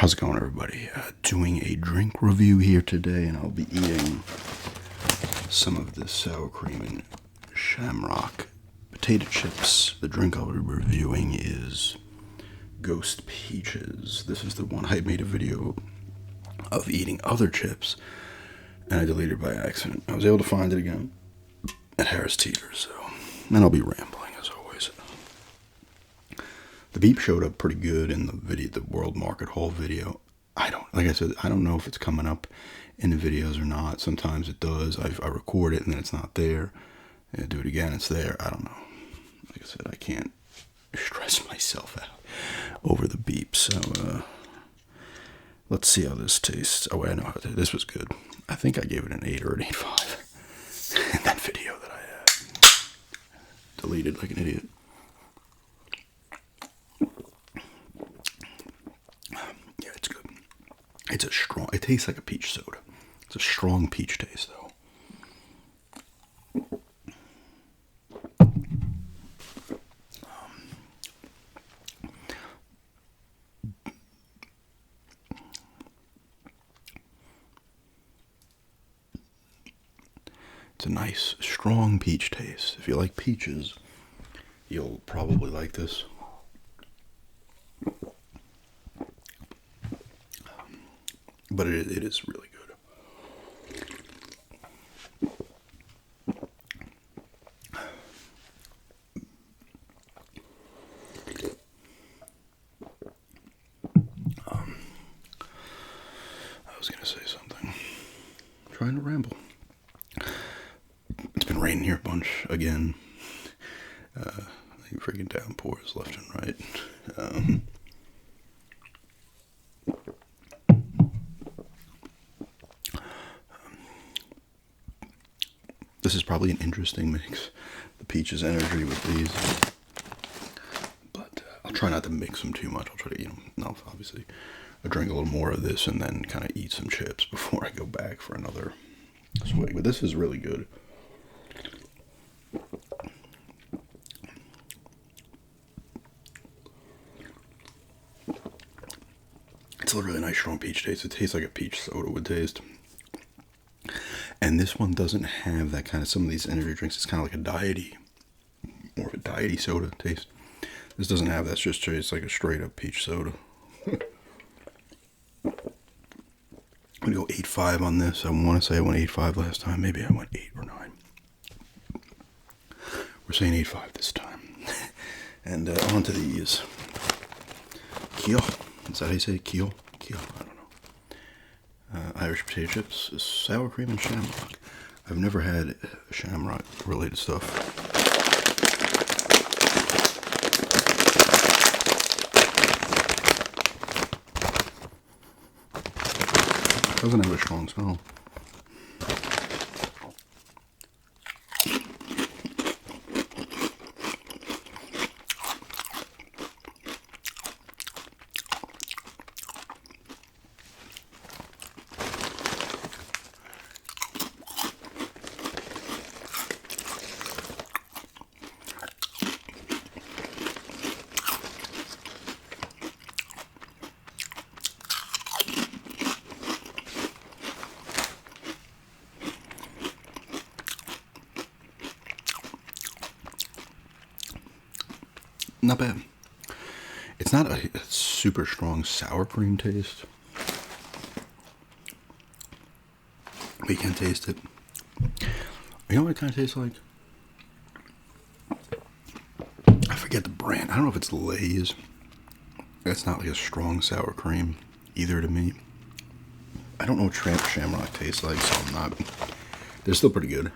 How's it going, everybody? Doing a drink review here today, and I'll be eating some of this sour cream and Shamrock potato chips. The drink I'll be reviewing is Ghost Peaches. This is the one I made a video of eating other chips, and I deleted it by accident. I was able to find it again at Harris Teeter, so then I'll be rambling as always. The beep showed up pretty good in the video, the World Market Haul video. Like I said, I don't know if it's coming up in the videos or not. Sometimes it does. I record it and then it's not there. I do it again, it's there. I don't know. Like I said, I can't stress myself out over the beep. So let's see how this tastes. Oh, wait, I know how this was good. I think I gave it an 8 or an 8.5 in that video that I deleted like an idiot. It's a strong, it tastes like a peach soda. It's a strong peach taste, though. It's a nice, strong peach taste. If you like peaches, you'll probably like this. But it is really good. I was going to say something. I'm trying to ramble. It's been raining here a bunch again. Freaking downpours left and right. This is probably an interesting mix, the peaches energy with these, but I'll try not to mix them too much. I'll try to, obviously, I'll drink a little more of this and then kind of eat some chips before I go back for another swig. But this is really good. It's a really nice strong peach taste. It tastes like a peach soda would taste. And this one doesn't have that kind of, some of these energy drinks, it's kind of like a diety, more of a diety soda taste. This doesn't have that, it's like a straight up peach soda. I'm going to go 8.5 on this. I want to say I went 8.5 last time. Maybe I went 8 or 9. We're saying 8.5 this time. And on to these. Keel. Is that how you say it? Keel? Keel. I don't know. Irish potato chips, sour cream, and Shamrock. I've never had Shamrock related stuff. Doesn't have a strong smell. Not bad. It's not a super strong sour cream taste. But you can taste it. You know what it kind of tastes like? I forget the brand. I don't know if it's Lay's. It's not like a strong sour cream either to me. I don't know what Shamrock tastes like, so I'm not. They're still pretty good.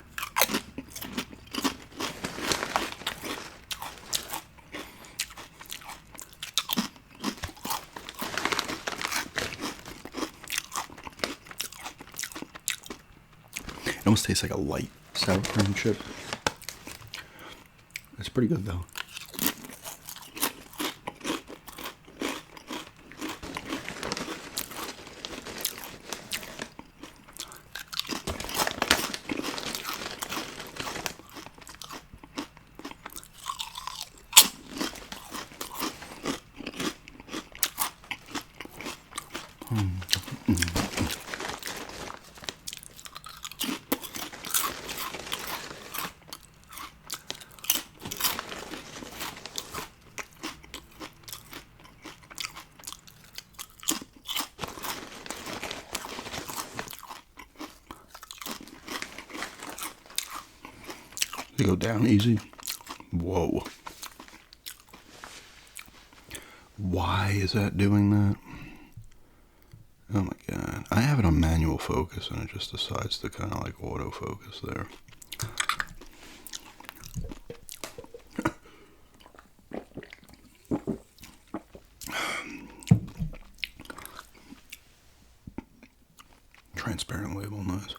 It almost tastes like a light sour cream chip. It's pretty good though. go down easy. Whoa. Why is that doing that? Oh my god. I have it on manual focus and it just decides to kind of like autofocus there. Transparent label, nice.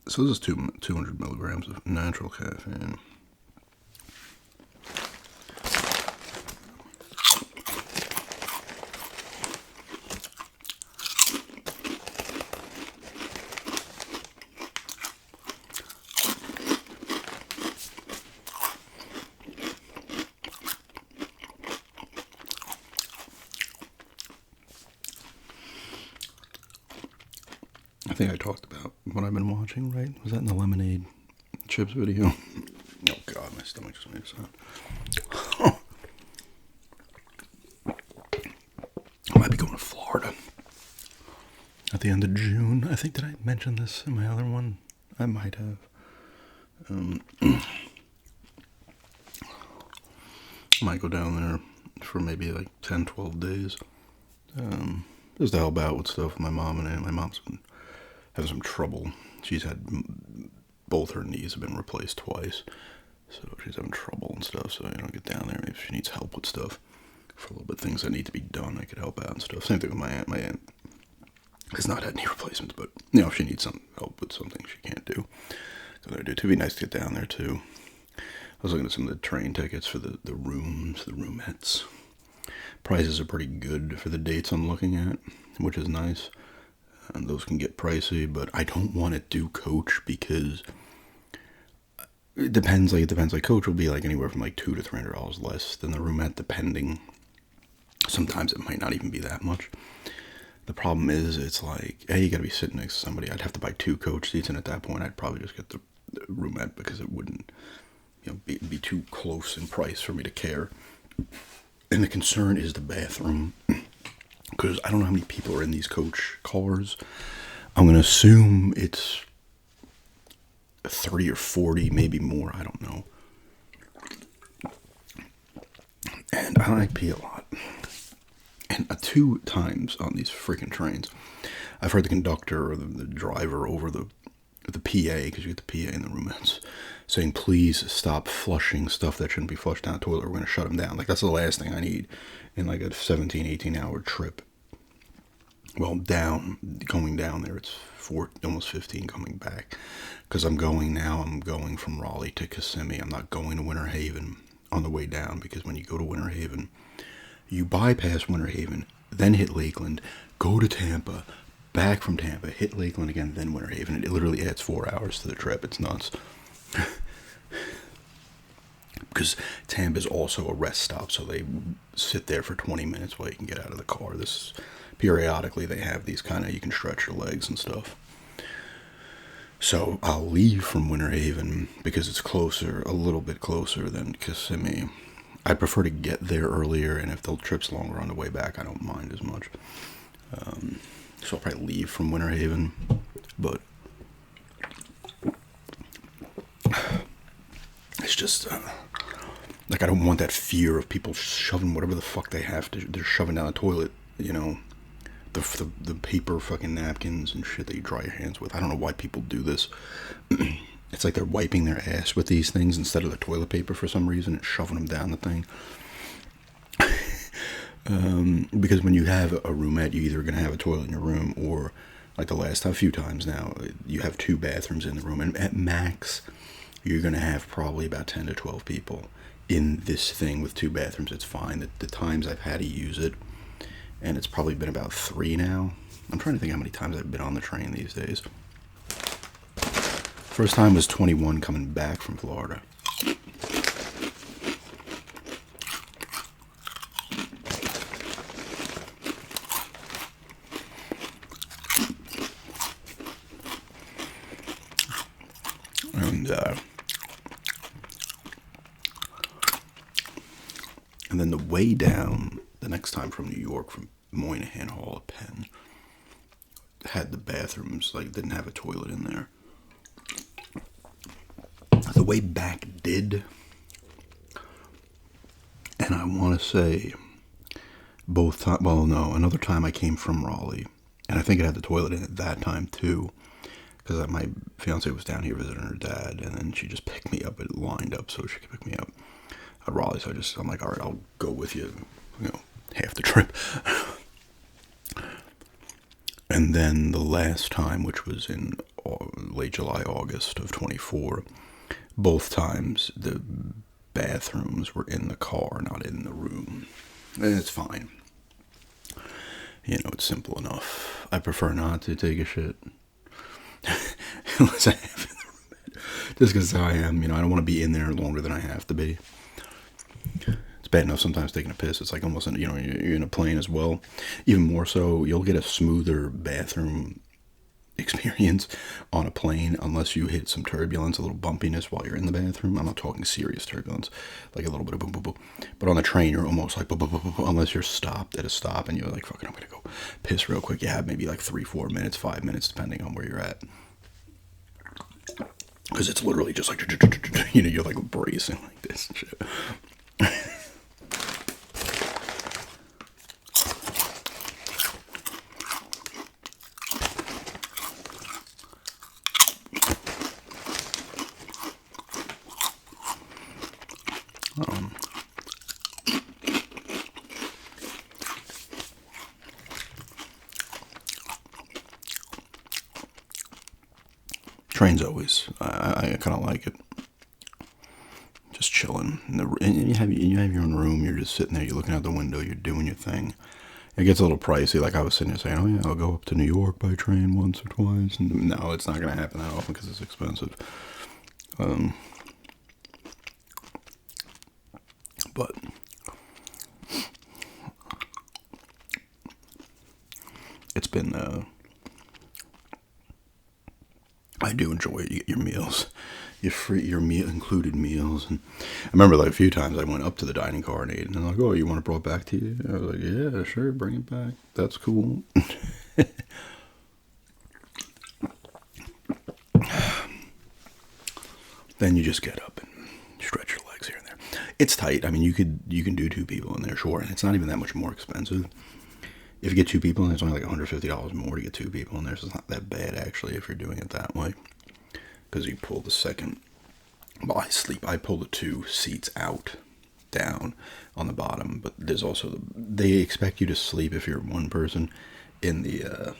So this is 200 milligrams of natural caffeine. I think I talked about what I've been watching, right? Was that in the lemonade chips video? Oh god, my stomach just made a sound. I might be going to Florida at the end of June. I think, did I mention this in my other one? I might have. I might go down there for maybe like 10, 12 days. Just to help out with stuff with my mom and aunt. My mom's been having some trouble. She's had both her knees have been replaced twice, so she's having trouble and stuff. So get down there. If she needs help with stuff for a little bit, things that need to be done, I could help out and stuff. Same thing with my aunt. My aunt has not had knee replacements, but if she needs some help with something she can't do, go there. It'd be nice to get down there too. I was looking at some of the train tickets for the rooms, the roomettes. Prices are pretty good for the dates I'm looking at, which is nice. And those can get pricey, but I don't want to do coach because it depends. Like coach will be like anywhere from like $200 to $300 less than the roomette, depending. Sometimes it might not even be that much. The problem is, it's like, hey, you got to be sitting next to somebody. I'd have to buy 2 coach seats, and at that point, I'd probably just get the roomette because it wouldn't, be too close in price for me to care. And the concern is the bathroom. Because I don't know how many people are in these coach cars. I'm going to assume it's 30 or 40, maybe more. I don't know. And I like pee a lot. And 2 times on these freaking trains, I've heard the conductor or the driver over the PA, because you get the PA in the roomettes, saying, please stop flushing stuff that shouldn't be flushed down the toilet. We're going to shut them down. Like, that's the last thing I need in like a 17, 18-hour trip. Well, going down there, it's almost 15 coming back. Because I'm going from Raleigh to Kissimmee. I'm not going to Winter Haven on the way down, because when you go to Winter Haven, you bypass Winter Haven, then hit Lakeland, go to Tampa, back from Tampa, hit Lakeland again, then Winter Haven. It literally adds 4 hours to the trip. It's nuts. Because Tampa is also a rest stop, so they sit there for 20 minutes while you can get out of the car. Periodically they have these kind of, you can stretch your legs and stuff. So I'll leave from Winter Haven because it's closer, a little bit closer than Kissimmee. I prefer to get there earlier, and if the trip's longer on the way back, I don't mind as much. So I'll probably leave from Winter Haven, but it's just like, I don't want that fear of people shoving whatever the fuck they have to. They're shoving down the toilet, the paper fucking napkins and shit that you dry your hands with. I don't know why people do this. It's like they're wiping their ass with these things instead of the toilet paper for some reason, and shoving them down the thing. Because when you have a roomette, you're either going to have a toilet in your room, or like the last few times now, you have 2 bathrooms in the room, and at max, you're going to have probably about 10 to 12 people in this thing with 2 bathrooms. It's fine. The times I've had to use it, and it's probably been about 3 now. I'm trying to think how many times I've been on the train these days. First time was 21 coming back from Florida. And then the way down, the next time from New York, from Moynihan Hall of Penn, had the bathrooms, like, didn't have a toilet in there. The way back did. And I want to say both times, well, no, another time I came from Raleigh, and I think it had the toilet in it that time too, because my fiance was down here visiting her dad, and then she just picked me up. It lined up so she could pick me up at Raleigh. So I'm like, all right, I'll go with you, half the trip. And then the last time, which was in late July, August of 24, both times the bathrooms were in the car, not in the room. And it's fine. It's simple enough. I prefer not to take a shit. Unless I have in the room. Just because I am, I don't want to be in there longer than I have to be. It's bad enough sometimes taking a piss. It's like almost, you're in a plane as well. Even more so, you'll get a smoother bathroom experience on a plane unless you hit some turbulence, a little bumpiness while you're in the bathroom. I'm not talking serious turbulence, like a little bit of boom, boom, boom. But on the train, you're almost like boom, boom, boom, boom, unless you're stopped at a stop and you're like, fucking, I'm going to go piss real quick. You have maybe like 3-4 minutes, 5 minutes, depending on where you're at. Because it's literally just like, you're like bracing like this and shit. Trains always, I kind of like it. Just chilling, and you have your own room. You're just sitting there. You're looking out the window. You're doing your thing. It gets a little pricey. Like I was sitting there saying, "Oh yeah, I'll go up to New York by train once or twice." And no, it's not going to happen that often because it's expensive. But it's been. I do enjoy your meals, your meal included meals, and I remember like a few times I went up to the dining car and ate, and they're like, "Oh, you want it brought back to you?" I was like, "Yeah, sure, bring it back. That's cool." Then you just get up and stretch your legs here and there. It's tight. I mean, you can do 2 people in there, sure, and it's not even that much more expensive. If you get 2 people in there, it's only like $150 more to get 2 people in there, so it's not that bad, actually, if you're doing it that way. Because you pull the second... Well, I pull the 2 seats down on the bottom, but there's also... They expect you to sleep if you're one person in the...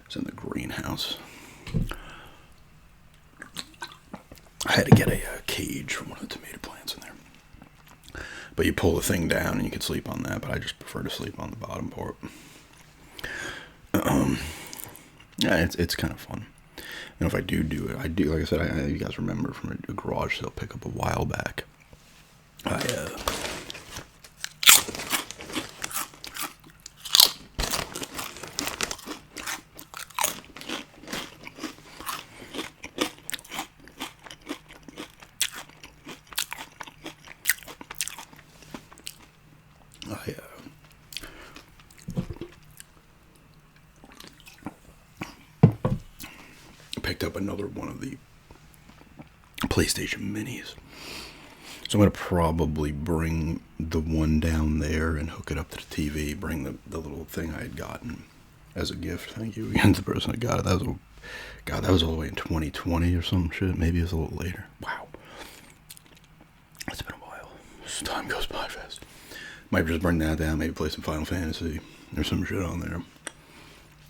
It's in the greenhouse. I had to get a cage for one of the tomato plants in there. But you pull the thing down and you can sleep on that, but I just prefer to sleep on the bottom part. Yeah, it's kind of fun. And if I do it, like I said, you guys remember from a garage sale pickup a while back. Picked up another one of the PlayStation Minis. So I'm going to probably bring the one down there and hook it up to the TV, bring the little thing I had gotten as a gift. Thank you again to the person that got it. That was all the way in 2020 or some shit. Maybe it was a little later. Wow. It's been a while. Time goes by fast. Might just bring that down, maybe play some Final Fantasy or some shit on there.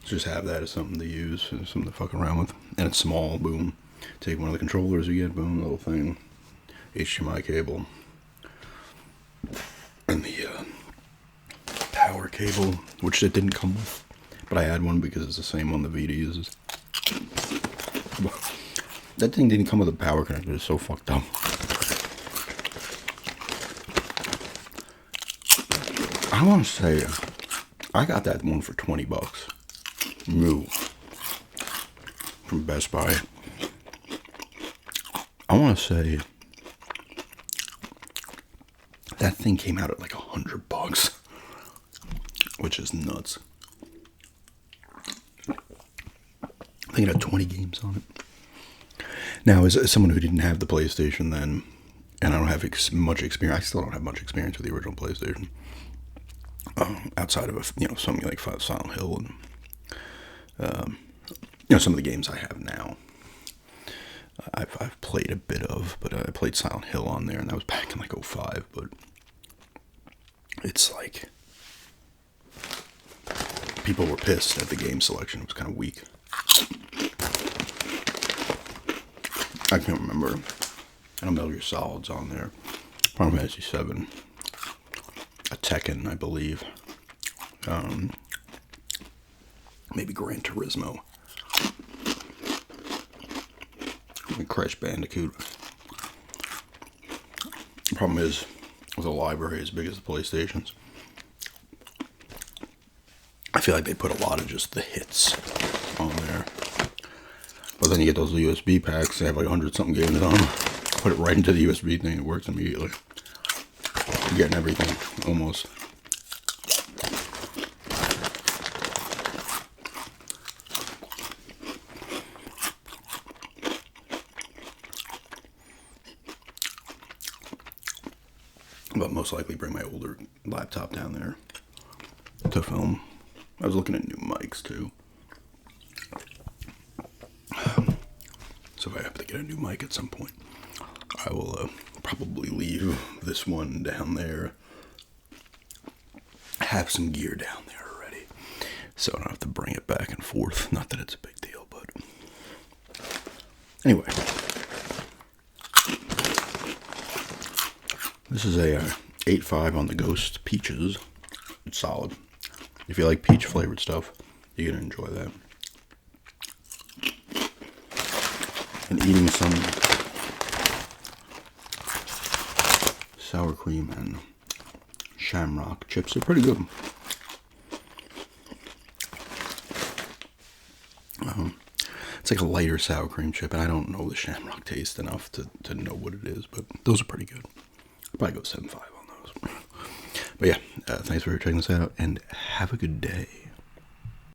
Just have that as something to use, something to fuck around with. And it's small, boom. Take one of the controllers you get, boom, little thing. HDMI cable. And the power cable, which it didn't come with. But I had one because it's the same one the Vita uses. That thing didn't come with a power connector. It's so fucked up. I want to say, I got that one for $20. New. From Best Buy. I want to say, that thing came out at like $100. Which is nuts. I think it had 20 games on it. Now, as someone who didn't have the PlayStation then, and I don't have much experience, I still don't have much experience with the original PlayStation, outside of something like Silent Hill and some of the games I have now. I've played a bit of, but I played Silent Hill on there, and that was back in like 2005. But it's like people were pissed that the game selection was kind of weak. I can't remember. I know Metal Gear Solid's on there. Final Fantasy 7. A Tekken, I believe. Maybe Gran Turismo. And Crash Bandicoot. The problem is, with a library as big as the PlayStation's, I feel like they put a lot of just the hits on there. But then you get those USB packs, they have like 100-something games on them. Put it right into the USB thing, it works immediately. You're getting everything, almost. But most likely bring my older laptop down there to film. I was looking at new mics too. So if I happen to get a new mic at some point, I will probably leave this one down there. Have some gear down there already, so I don't have to bring it back and forth. Not that it's a big deal, but anyway. This is a 8.5 on the Ghost Peaches. It's solid. If you like peach flavored stuff, you're gonna enjoy that. And eating some sour cream and Shamrock chips are pretty good. It's like a lighter sour cream chip, and I don't know the Shamrock taste enough to know what it is, but those are pretty good. I'll probably go 7.5 on those. But yeah, thanks for checking this out, and have a good day.